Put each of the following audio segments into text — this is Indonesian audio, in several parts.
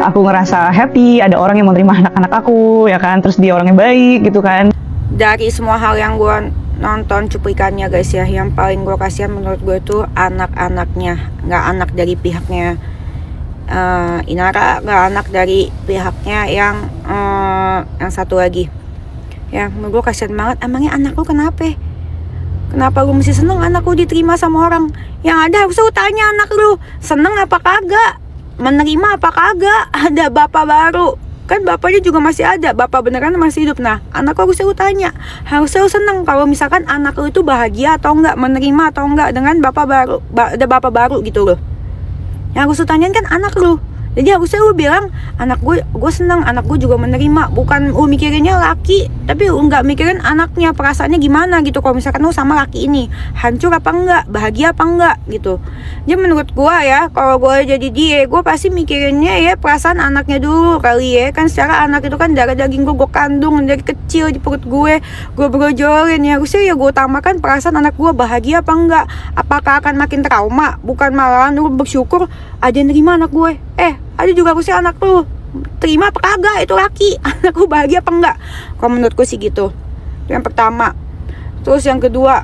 aku ngerasa happy, ada orang yang menerima anak-anak aku, ya kan, terus dia orangnya baik gitu kan. Dari semua hal yang gue nonton cuplikannya guys ya, yang paling gue kasihan menurut gue itu anak-anaknya, nggak anak dari pihaknya Inara, nggak anak dari pihaknya yang satu lagi. Ya menurut gue kasihan banget. Emangnya anak lu kenapa lu mesti seneng anak lu diterima sama orang? Yang ada harus lu tanya anak lu seneng apa kagak, menerima apa kagak, ada bapak baru. Kan bapaknya juga masih ada, bapak beneran masih hidup. Nah, anak lu harus lu tanya, harus lu seneng kalau misalkan anak lu itu bahagia atau enggak, menerima atau enggak dengan bapak baru, ada bapak baru gitu loh. Yang harus lu tanyain kan anak lu. Jadi harusnya lu bilang, anak gue seneng, anak gue juga menerima. Bukan lu mikirinnya laki, tapi lu gak mikirin anaknya, perasaannya gimana gitu. Kalau misalkan lu sama laki ini, hancur apa enggak, bahagia apa enggak gitu. Jadi menurut gue ya, kalau gue jadi dia, gue pasti mikirinnya ya perasaan anaknya dulu kali ya. Kan secara anak itu kan darah daging gue kandung dari kecil di perut gue brojolin ya. Harusnya ya gue utamakan perasaan anak gue bahagia apa enggak. Apakah akan makin trauma, bukan malah lu bersyukur ada yang nerima anak gue. Ada juga harusnya anak lu terima apa kagak, itu laki, anak lu bahagia apa enggak. Kalau menurutku sih gitu. Itu yang pertama. Terus yang kedua,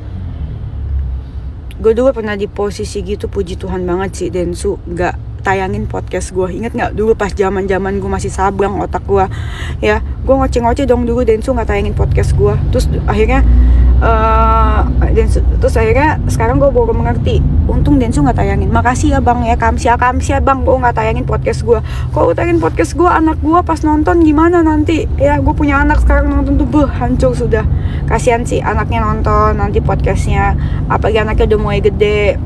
gue dulu pernah di posisi gitu, puji Tuhan banget sih Densu gak tayangin podcast gue. Ingat gak dulu pas zaman gue masih sablang otak gue ya, gue ngoceh-ngoceh dong dulu Densu gak tayangin podcast gue. Terus akhirnya sekarang gue baru mengerti, untung Densu gak tayangin. Makasih ya bang ya, kamsia bang, gue gak tayangin podcast gue. Kalau tayangin podcast gue, anak gue pas nonton gimana nanti ya. Gue punya anak sekarang nonton tuh hancur sudah. Kasian sih anaknya nonton nanti podcastnya, apalagi anaknya udah mulai gede.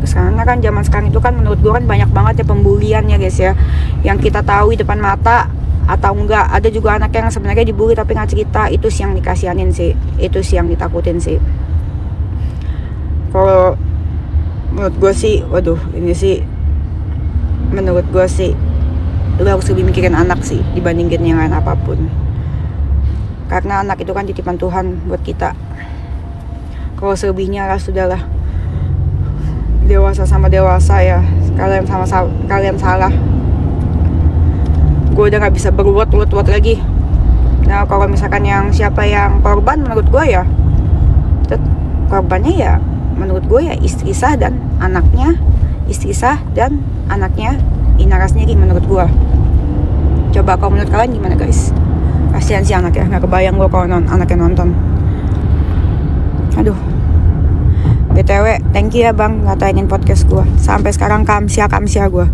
Karena kan zaman sekarang itu kan menurut gue kan banyak banget ya pembulian ya guys ya, yang kita tahu di depan mata atau enggak. Ada juga anak yang sebenarnya dibully tapi nggak cerita. Itu sih yang dikasihanin sih, itu sih yang ditakutin sih. Kalau menurut gue sih, waduh ini sih menurut gue sih lu harus lebih mikirin anak sih dibandingin yang lain apapun. Karena anak itu kan titipan Tuhan buat kita. Kalau selebihnya lah sudahlah, dewasa sama dewasa ya, kalian salah. Gue udah gak bisa berbuat lagi. Nah kalau misalkan siapa yang korban, menurut gue ya korbannya ya menurut gue ya istri sah dan anaknya Inara sendiri menurut gue. Coba kalau menurut kalian gimana guys? Kasihan sih anaknya, gak kebayang gue kalau anaknya nonton. Aduh. BTW, thank you ya bang gak tayangin podcast gue. Sampai sekarang kamsia gue.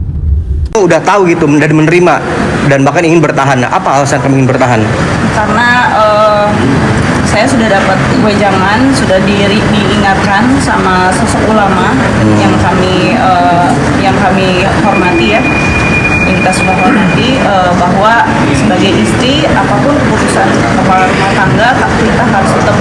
Udah tahu gitu dan menerima dan bahkan ingin bertahan. Apa alasan kamu ingin bertahan? Karena saya sudah dapat wejangan, sudah diingatkan sama sosok ulama yang kami hormati ya, yang kita semua hormati, bahwa sebagai istri apapun keputusan kepala rumah tangga kita harus tetap